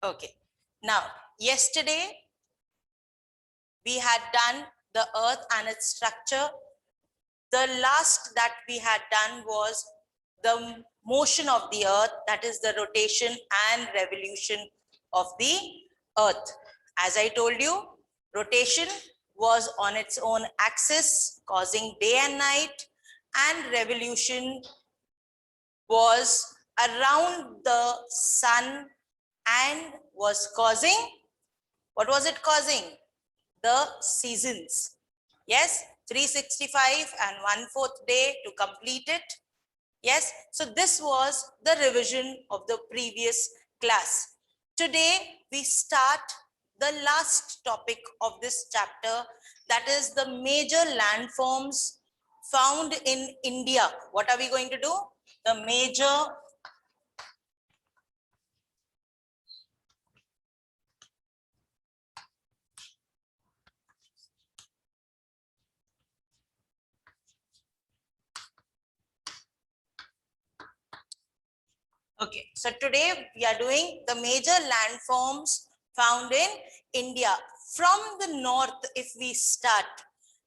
Okay. Now, yesterday we had done the earth and its structure. The last that we had done was the motion of the earth, that is the rotation and revolution of the earth. As I told you, rotation was on its own axis, causing day and night, and revolution was around the sun and was causing, what was it causing? The seasons. Yes, 365 and 1/4 day to complete it. Yes, so this was the revision of the previous class. Today we start the last topic of this chapter, that is the major landforms found in India. What are we going to do? The major Okay, so today we are doing the major landforms found in India. From the north, if we start,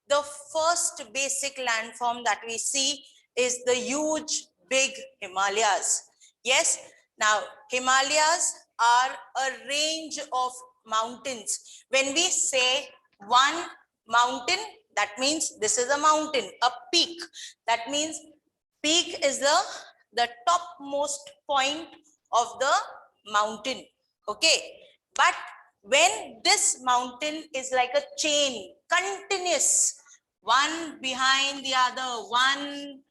the first basic landform that we see is the huge, big Himalayas. Yes, now Himalayas are a range of mountains. When we say one mountain, that means this is a mountain, a peak. That means peak is the topmost point of the mountain. Okay, but when this mountain is like a chain, continuous, one behind the other, one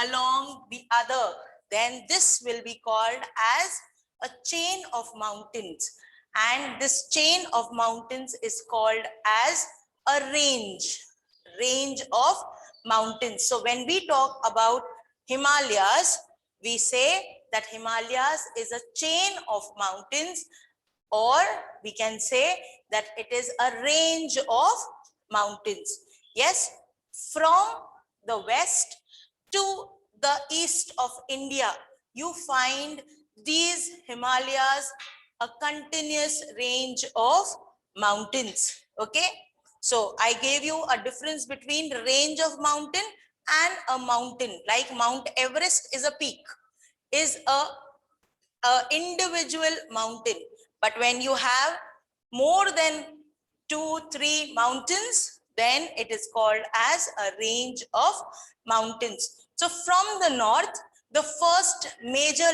along the other, then this will be called as a chain of mountains, and this chain of mountains is called as a range of mountains. So when we talk about Himalayas, we say that Himalayas is a chain of mountains, or we can say that it is a range of mountains. Yes, from the west to the east of India, you find these Himalayas, a continuous range of mountains. Okay, so I gave you a difference between range of mountain and a mountain. Like Mount Everest is a peak, is a individual mountain. But when you have more than 2-3 mountains, then it is called as a range of mountains. So from the north, the first major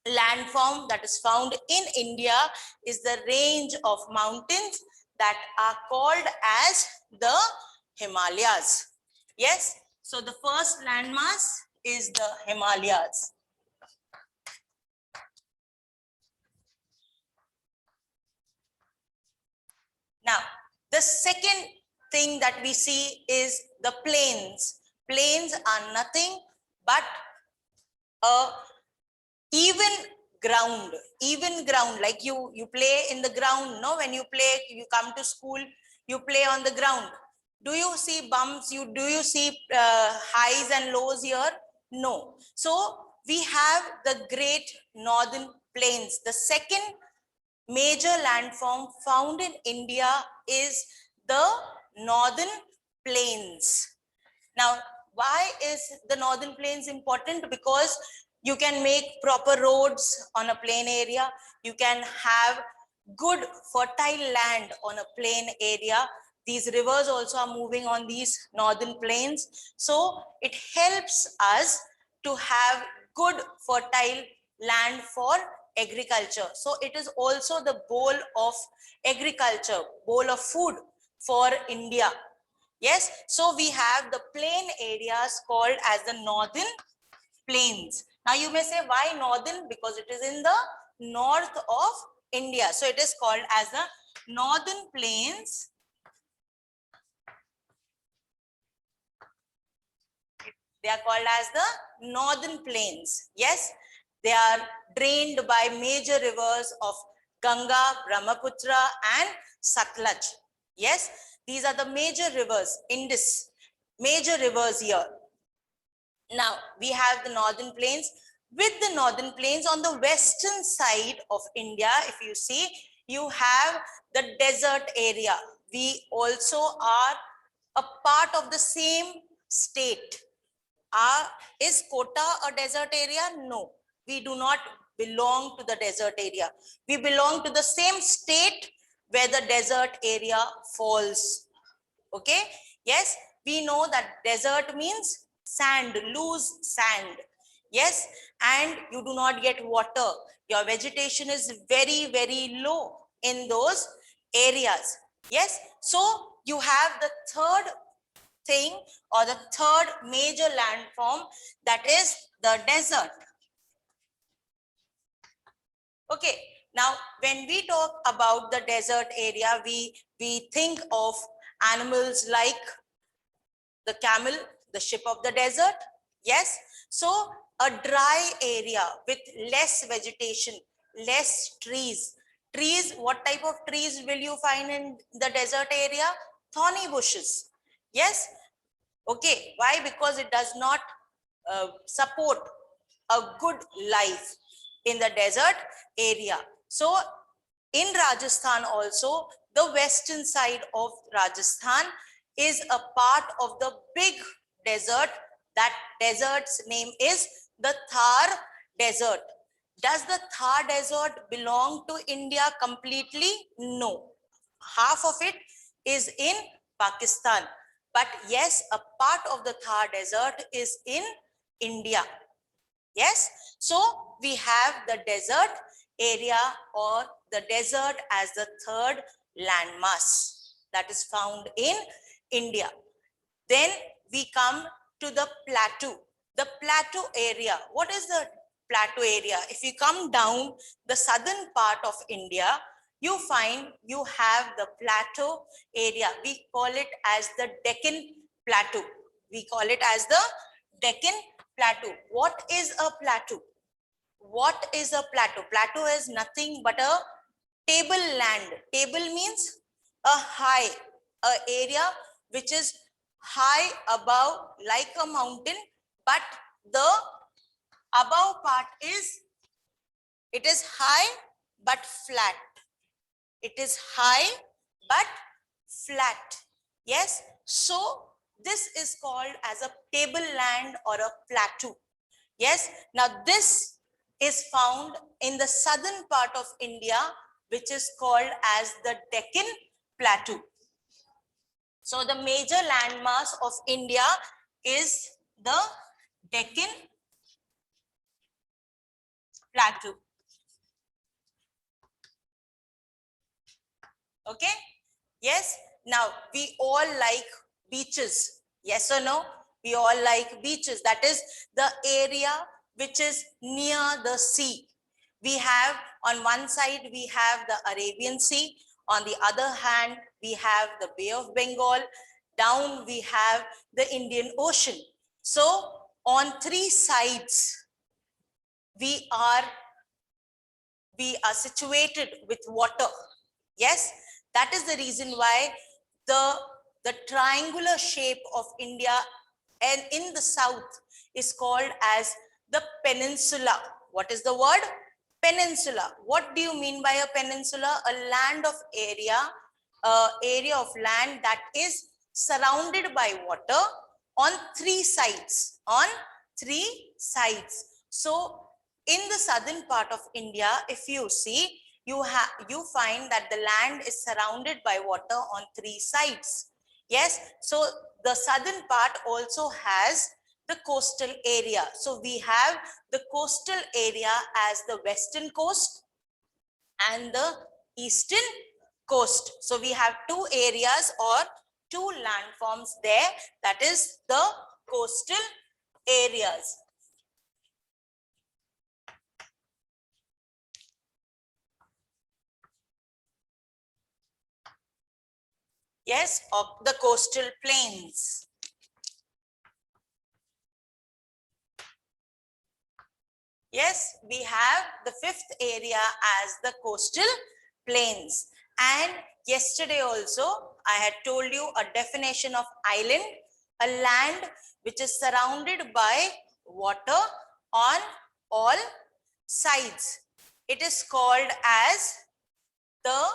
landform that is found in India is the range of mountains that are called as the Himalayas. Yes, so the first landmass is the Himalayas. Now, the second thing that we see is the plains. Plains are nothing but a even ground, like you play in the ground. No, when you play, you come to school, you play on the ground. Do you see bumps? Do you see highs and lows here? No. So we have the Great Northern Plains. The second major landform found in India is the Northern Plains. Now, why is the Northern Plains important? Because you can make proper roads on a plain area. You can have good fertile land on a plain area. These rivers also are moving on these northern plains. So it helps us to have good fertile land for agriculture. So it is also the bowl of agriculture, bowl of food for India. Yes, so we have the plain areas called as the Northern Plains. Now you may say, why northern? Because it is in the north of India. So it is called as the Northern Plains. They are called as the Northern Plains. Yes, they are drained by major rivers of Ganga, Brahmaputra and Satluj. Yes, these are the major rivers, Indus, major rivers here. Now we have the Northern Plains. With the northern plains on the western side of India, if you see, you have the desert area. We also are a part of the same state. Is Kota a desert area? No, we do not belong to the desert area. We belong to the same state where the desert area falls. Okay, yes, we know that desert means sand, loose sand. Yes, and you do not get water. Your vegetation is very, very low in those areas. Yes, so you have the third thing, or the third major landform, that is the desert. Okay, now when we talk about the desert area, we think of animals like the camel, the ship of the desert. Yes, so a dry area with less vegetation, less trees. Trees, what type of trees will you find in the desert area? Thorny bushes. Yes, okay, why? Because it does not support a good life in the desert area. So in Rajasthan also, the western side of Rajasthan is a part of the big desert. That desert's name is the Thar Desert. Does the Thar Desert belong to India completely? No. Half of it is in Pakistan. But yes, a part of the Thar Desert is in India. Yes, so we have the desert area, or the desert, as the third landmass that is found in India. Then we come to the plateau. The plateau area. What is the plateau area? If you come down the southern part of India, you find you have the plateau area. We call it as the Deccan Plateau. We call it as the Deccan Plateau. What is a plateau? What is a plateau? Plateau is nothing but a table land. Table means a high, a area which is high above like a mountain, but the above part is, it is high but flat. It is high but flat. Yes, so this is called as a tableland or a plateau. Yes, now this is found in the southern part of India, which is called as the Deccan Plateau. So the major landmass of India is the Deccan Plateau. Okay, yes, now we all like beaches. Yes or no? We all like beaches. That is the area which is near the sea. We have, on one side, we have the Arabian Sea. On the other hand, we have the Bay of Bengal. Down we have the Indian Ocean. So on three sides, we are situated with water. Yes, that is the reason why the triangular shape of India and in the south is called as the peninsula. What is the word? Peninsula. What do you mean by a peninsula? A land of area of land that is surrounded by water on three sides. On three sides. So in the southern part of India, if you see, you find that the land is surrounded by water on three sides. Yes, so the southern part also has the coastal area. So we have the coastal area as the western coast and the eastern coast. So we have two areas or two landforms there, that is the coastal areas. Yes, of the coastal plains. Yes, we have the fifth area as the coastal plains. And yesterday also, I had told you a definition of island, a land which is surrounded by water on all sides. It is called as the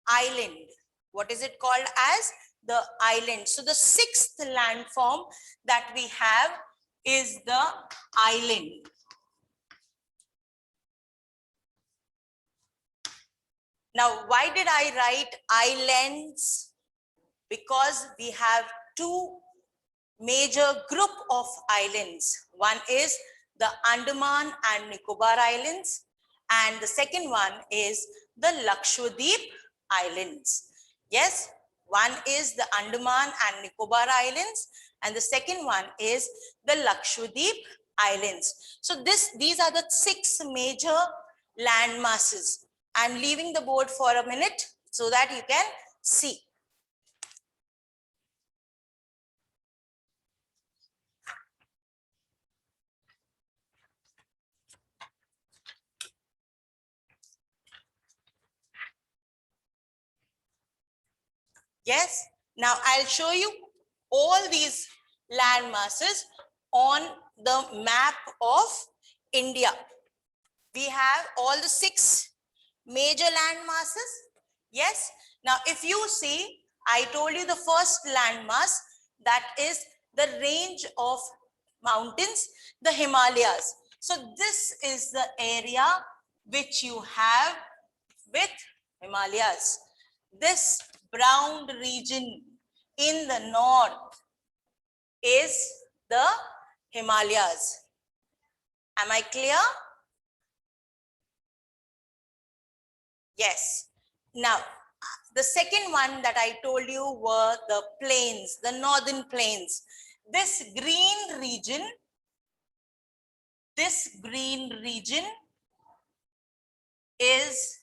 island. What is it called as? The island. So the sixth landform that we have is the island. Now, why did I write islands? Because we have two major group of islands. One is the Andaman and Nicobar Islands, and the second one is the Lakshadweep Islands. Yes, one is the Andaman and Nicobar Islands, and the second one is the Lakshadweep Islands. So these are the six major land masses. I'm leaving the board for a minute so that you can see. Yes, now I'll show you all these land masses on the map of India. We have all the six major land masses. Yes, now if you see, I told you the first land mass, that is the range of mountains, the Himalayas. So this is the area which you have with Himalayas. This brown region in the north is the Himalayas. Am I clear? Yes. Now, the second one that I told you were the plains, the northern plains. This green region is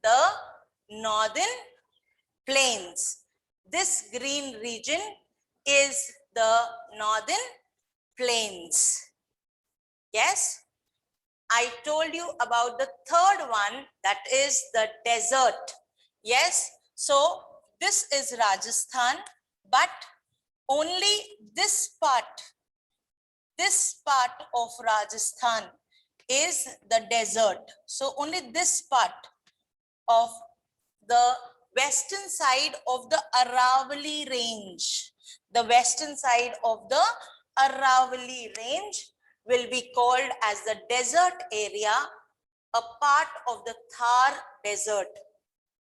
the northern plains. This green region is the northern plains. Yes. I told you about the third one, that is the desert. Yes. So this is Rajasthan, but only this part of Rajasthan is the desert. So only this part of the western side of the Aravalli range, the western side of the Aravalli range will be called as the desert area, a part of the Thar desert.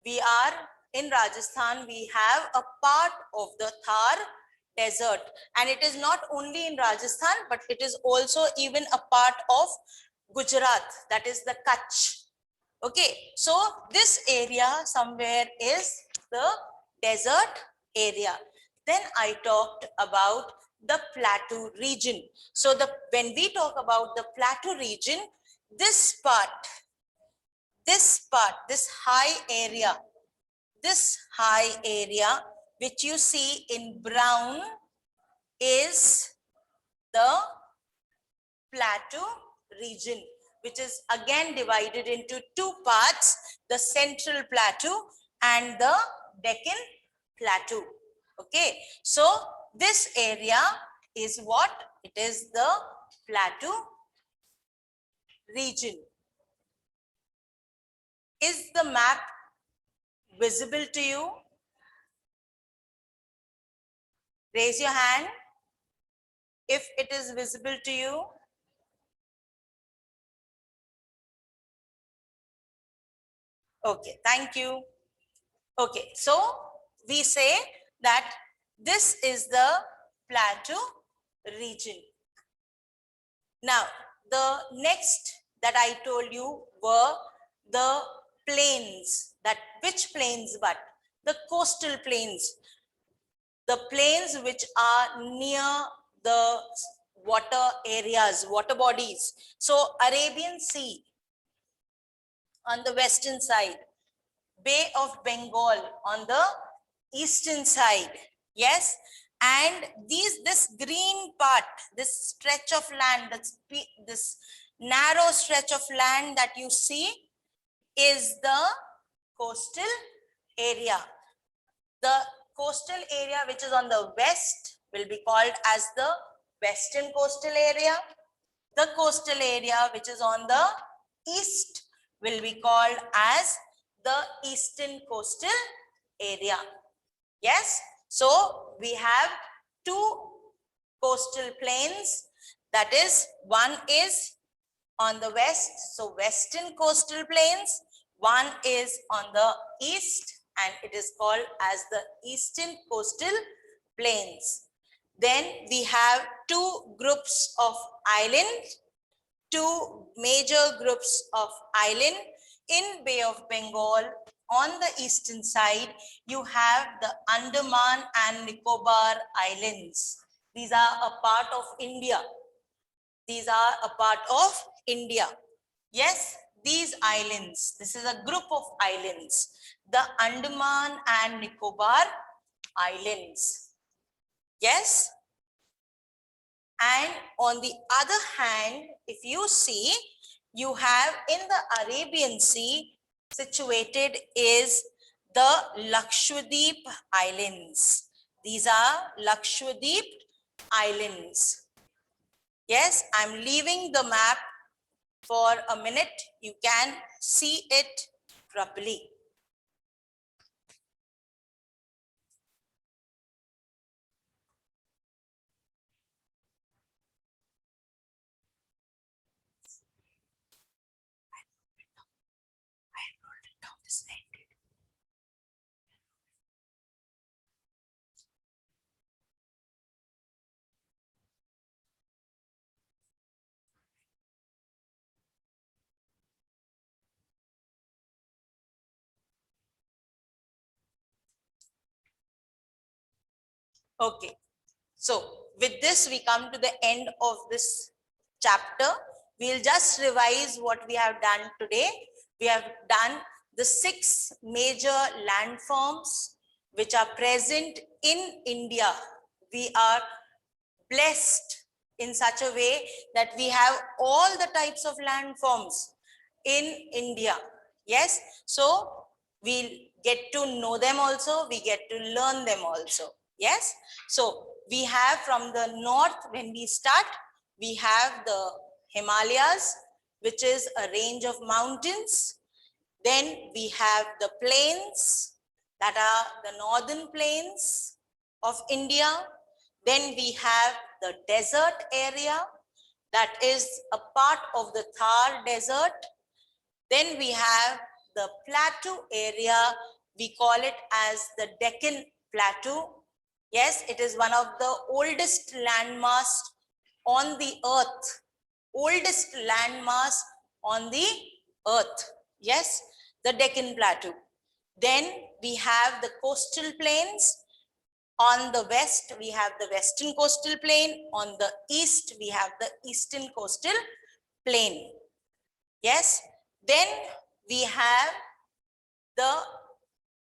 We are in Rajasthan, we have a part of the Thar desert, and it is not only in Rajasthan, but it is also even a part of Gujarat, that is the Kutch. Okay, so this area somewhere is the desert area. Then I talked about the plateau region. So when we talk about the plateau region, this high area which you see in brown is the plateau region, which is again divided into two parts, the central plateau and the Deccan plateau. Okay, so this area is what? It is the plateau region. Is the map visible to you? Raise your hand if it is visible to you. Okay, thank you. Okay, so we say that this is the plateau region. Now, the next that I told you were the plains. That which plains? But the coastal plains, the plains which are near the water areas, water bodies. So Arabian Sea on the western side, Bay of Bengal on the eastern side. Yes, and this green part, this stretch of land, this narrow stretch of land that you see is the coastal area. The coastal area which is on the west will be called as the western coastal area. The coastal area which is on the east will be called as the eastern coastal area. Yes, so we have two coastal plains, that is, one is on the west, so western coastal plains, one is on the east and it is called as the eastern coastal plains. Then we have two groups of islands, two major groups of island in Bay of Bengal. On the eastern side, you have the Andaman and Nicobar Islands. These are a part of India. These are a part of India. Yes, these islands, this is a group of islands, the Andaman and Nicobar Islands. Yes. And on the other hand, if you see, you have in the Arabian Sea situated is the Lakshadweep Islands. These are Lakshadweep Islands. Yes, I'm leaving the map for a minute. You can see it properly. Okay, so with this we come to the end of this chapter. We'll just revise what we have done today. We have done the 6 major landforms which are present in India. We are blessed in such a way that we have all the types of landforms in India. Yes, so we'll get to know them also, we get to learn them also. Yes, so we have from the north, when we start, we have the Himalayas, which is a range of mountains. Then we have the plains, that are the northern plains of India. Then we have the desert area, that is a part of the Thar desert. Then we have the plateau area, we call it as the Deccan Plateau. Yes, it is one of the oldest landmass on the earth, oldest landmass on the earth. Yes, the Deccan Plateau. Then we have the coastal plains. On the west, we have the western coastal plain. On the east, we have the eastern coastal plain. Yes, then we have the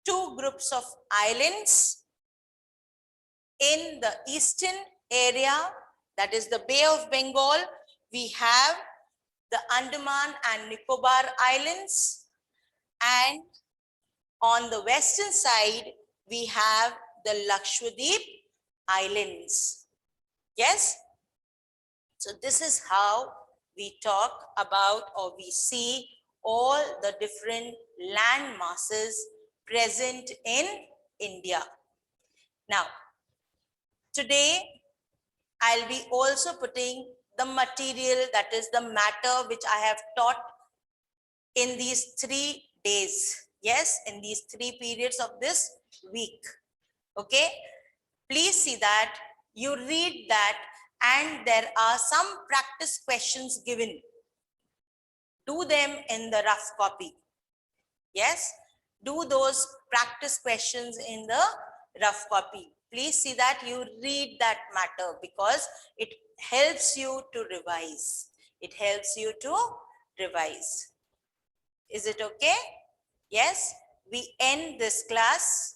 2 groups of islands in the eastern area, that is the Bay of Bengal. We have the Andaman and Nicobar Islands, and on the western side, we have the Lakshadweep Islands. Yes, so this is how we talk about, or we see all the different land masses present in India. Now, today I'll be also putting the material, that is the matter which I have taught in these 3 days. Yes, in these 3 periods of this week. Okay, please see that, you read that, and there are some practice questions given. Do them in the rough copy. Yes, do those practice questions in the rough copy. Please see that you read that matter, because it helps you to revise. It helps you to revise. Is it okay? Yes, we end this class.